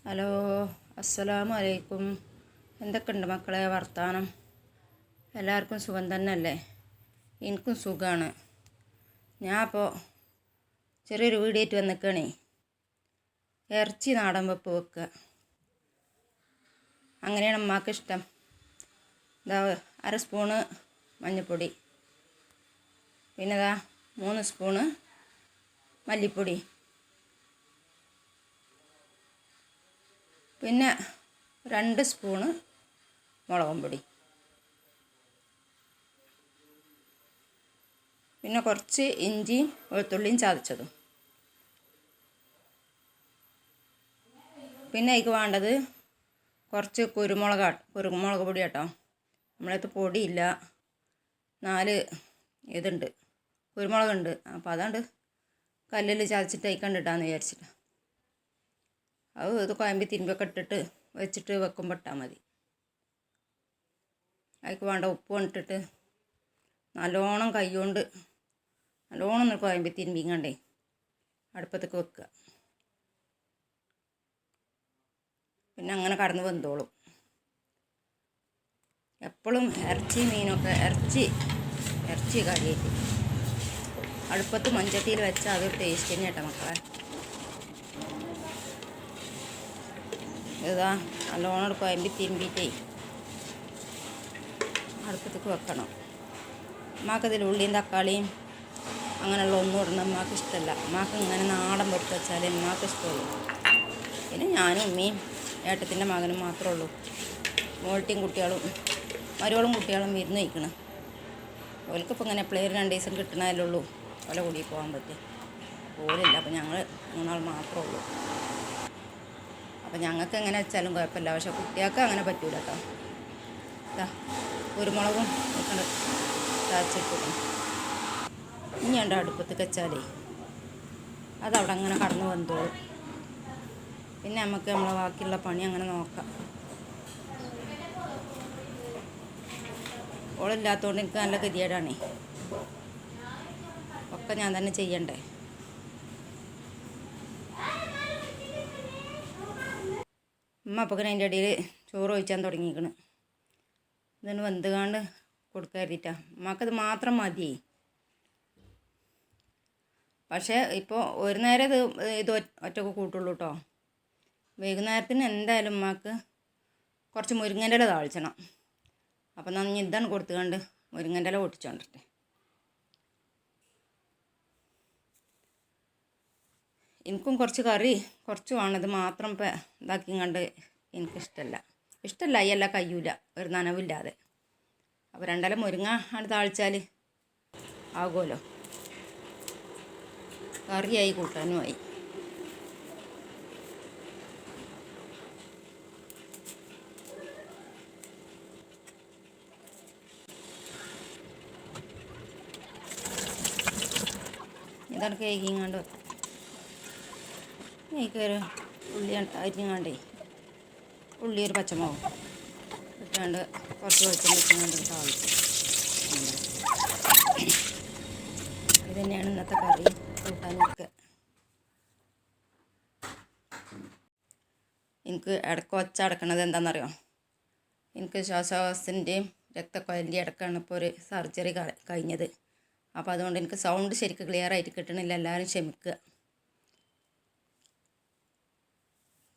Hello, അസ്സലാമു അലൈക്കും. എന്തൊക്കെയുണ്ട് മക്കളെ വർത്താനം? എല്ലാവർക്കും സുഖം തന്നെയല്ലേ? എനിക്കും സുഖമാണ്. ഞാൻ അപ്പോൾ ചെറിയൊരു വീഡിയോ ആയിട്ട് വന്നിക്കണേ. ഇറച്ചി നാടൻ വെപ്പ് വെക്കുക, അങ്ങനെയാണ് അമ്മക്ക് ഇഷ്ടം. ഇതാ 1/2 സ്പൂണ് മഞ്ഞൾപ്പൊടി, പിന്നെ ഇതാ 3 സ്പൂണ് മല്ലിപ്പൊടി, പിന്നെ 2 സ്പൂണ് മുളകും പൊടി, പിന്നെ കുറച്ച് ഇഞ്ചിയും വെളുത്തുള്ളിയും ചതച്ചതും. പിന്നെ അതിക്ക് വേണ്ടത് കുറച്ച് കുരുമുളക് പൊടി കേട്ടോ. നമ്മളടുത്ത് പൊടിയില്ല, 4 ഇതുണ്ട്, കുരുമുളകുണ്ട്. അപ്പോൾ അതാണ്ട് കല്ലിൽ ചതച്ചിട്ട് അതിക്കണ്ടിട്ടാന്ന് വിചാരിച്ചിട്ട്. ഇത് കുഴമ്പി തിരുമ്പിയൊക്കെ ഇട്ടിട്ട് വെച്ചിട്ട് വെക്കുമ്പോൾ ഇട്ടാൽ മതി. അതിക്ക് വേണ്ട ഉപ്പ് ഇട്ടിട്ട് നല്ലോണം കൈകൊണ്ട് നല്ലോണം ഒന്ന് കുഴമ്പി തിരുമ്പിങ്ങണ്ടേ അടുപ്പത്തേക്ക് വെക്കുക. പിന്നെ അങ്ങനെ കടന്ന് വെന്തോളും. എപ്പോഴും ഇറച്ചി മീനൊക്കെ ഇറച്ചി കാര്യമായിട്ട് അടുപ്പത്ത് മൺചട്ടിയിൽ വെച്ചാൽ അതൊരു ടേസ്റ്റ് തന്നെ കേട്ടോ മക്കളെ. ഇതാ നല്ലോണം കുഴമ്പി തിരുമ്പിയിട്ടേ അടുപ്പത്തേക്ക് വെക്കണം. അമ്മക്കതിൽ ഉള്ളിയും തക്കാളിയും അങ്ങനെയുള്ള ഒന്നും ഇടണം അമ്മക്ക് ഇഷ്ടമല്ല. അമ്മക്ക് ഇങ്ങനെ നാടൻ വെപ്പ് വെച്ചാൽ അമ്മക്ക് ഇഷ്ടമുള്ളൂ. പിന്നെ ഞാനും ഉമ്മയും ഏട്ടത്തിൻ്റെ മകനും മാത്രമേ ഉള്ളൂ. മോൾട്ടിയും കുട്ടികളും മരുവളും കുട്ടികളും വിരുന്ന് കഴിക്കണം. ഓൽക്കിപ്പോൾ ഇങ്ങനെ എപ്പോഴും 2 ദിവസം കിട്ടണമല്ലേ ഉള്ളൂ ഓലെ കൂടി പോകാൻ പറ്റും. ഓലില്ല, അപ്പോൾ ഞങ്ങൾ 3 ആൾ മാത്രമേ ഉള്ളൂ. അപ്പോൾ ഞങ്ങൾക്ക് എങ്ങനെ വെച്ചാലും കുഴപ്പമില്ല, പക്ഷേ കുട്ടികൾക്ക് അങ്ങനെ പറ്റൂല കേട്ടോ. കുരുമുളകും ഒക്കെ ചതച്ചിട്ടിടും. ഇനി ഉണ്ട് അടുപ്പത്തേക്ക് വെച്ചാലേ അതവിടെ അങ്ങനെ കടന്ന് വന്നോളും. പിന്നെ നമുക്ക് നമ്മളെ ബാക്കിയുള്ള പണി അങ്ങനെ നോക്കാം. ഓളില്ലാത്തതുകൊണ്ട് എനിക്ക് നല്ല ഗതികേടാണേ, ഒക്കെ ഞാൻ തന്നെ ചെയ്യണ്ടേ. അമ്മ അപ്പോൾ അതിൻ്റെ ഇടയിൽ ചോറ് ഒഴിച്ചാൻ തുടങ്ങിയിരിക്കണം. ഇതിന് വെന്തുകാണ്ട് കൊടുക്കാതിട്ടാ. അമ്മക്കത് മാത്രം മതി. പക്ഷേ ഇപ്പോൾ ഒരു നേരം ഇത് ഒറ്റക്ക് കൂട്ടുള്ളൂ കേട്ടോ. വൈകുന്നേരത്തിന് എന്തായാലും അമ്മക്ക് കുറച്ച് മുരിങ്ങൻ്റെ ഇല താളിച്ചണം. അപ്പം ഞാൻ ഇതാണ് കൊടുത്തുകൊണ്ട് മുരിങ്ങൻ്റെ ഇല പൊട്ടിച്ചോണ്ടിട്ടെ. എനിക്കും കുറച്ച് കറി കുറച്ച് വേണം. ഇത് മാത്രം ഇപ്പം ഇതാക്കി കണ്ട് ഇഷ്ടമല്ല അയ്യല്ല കഴിയൂല ഒരു നനവില്ലാതെ. അപ്പോൾ 2 ഇല മുരിങ്ങ ആണ് താളിച്ചാൽ ആകുമല്ലോ. കറിയായി കൂട്ടാനുമായി. ഇതാണ് കേക്കിങ്ങാണ്ട് വെക്കും. ഒരു ഉള്ളി അരിഞ്ഞാണ്ടേ ഉള്ളി ഒരു പച്ചമുളകും ഇട്ടാണ്ട് കുറച്ച് വെളിച്ചെണ്ണ വെച്ചാണ്ട് താളിച്ചു. ഇത് തന്നെയാണ് ഇന്നത്തെ കറി കൂട്ടാനൊക്കെ. എനിക്ക് ഇടയ്ക്ക് ഒച്ച അടക്കണത് എന്താണെന്നറിയോ? എനിക്ക് ശ്വാസകോശത്തിൻ്റെയും രക്തക്കൊഴലിൻ്റെയും ഇടയ്ക്കാണ് ഇപ്പോൾ ഒരു സർജറി കഴിഞ്ഞത്. അപ്പോൾ അതുകൊണ്ട് എനിക്ക് സൗണ്ട് ശരിക്കും ക്ലിയർ ആയിട്ട് കിട്ടണില്ല. എല്ലാവരും ക്ഷമിക്കുക.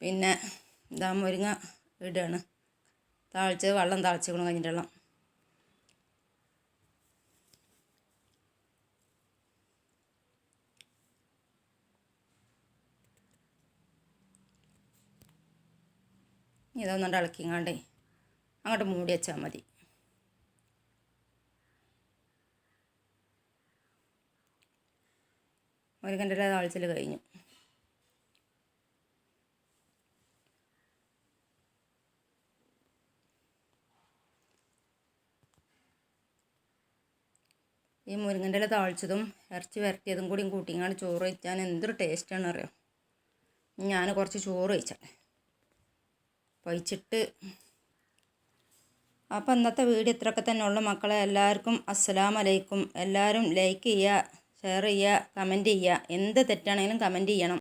പിന്നെ ഇതാ മുരിങ്ങ ഇടുകയാണ്. വെള്ളം താളിച്ചിക്കണം കഴിഞ്ഞിട്ടുള്ള. ഇതൊന്നുകൊണ്ട് ഇളക്കിങ്ങാണ്ടേ അങ്ങോട്ട് മൂടി വെച്ചാൽ മതി. മുരിങ്ങൻ്റെ ഇല താളിച്ചൽ കഴിഞ്ഞു. ഈ മുരിങ്ങൻ്റെ ഇല താളിച്ചതും ഇറച്ചി വരട്ടിയതും കൂടി കൂട്ടിങ്ങാണ്ട് ചോറ് കഴിച്ചാൽ എന്തൊരു ടേസ്റ്റാണ് അറിയോ. ഞാൻ കുറച്ച് ചോറ് കഴിച്ചാൽ കഴിച്ചിട്ട്. അപ്പോൾ ഇന്നത്തെ വീഡിയോ ഇത്രയൊക്കെ തന്നെ ഉള്ളു മക്കളെ. എല്ലാവർക്കും അസ്സലാമു അലൈക്കും. എല്ലാവരും ലൈക്ക് ചെയ്യുക, ഷെയർ ചെയ്യുക, കമൻറ്റ് ചെയ്യുക. എന്ത് തെറ്റാണെങ്കിലും കമൻറ്റ് ചെയ്യണം.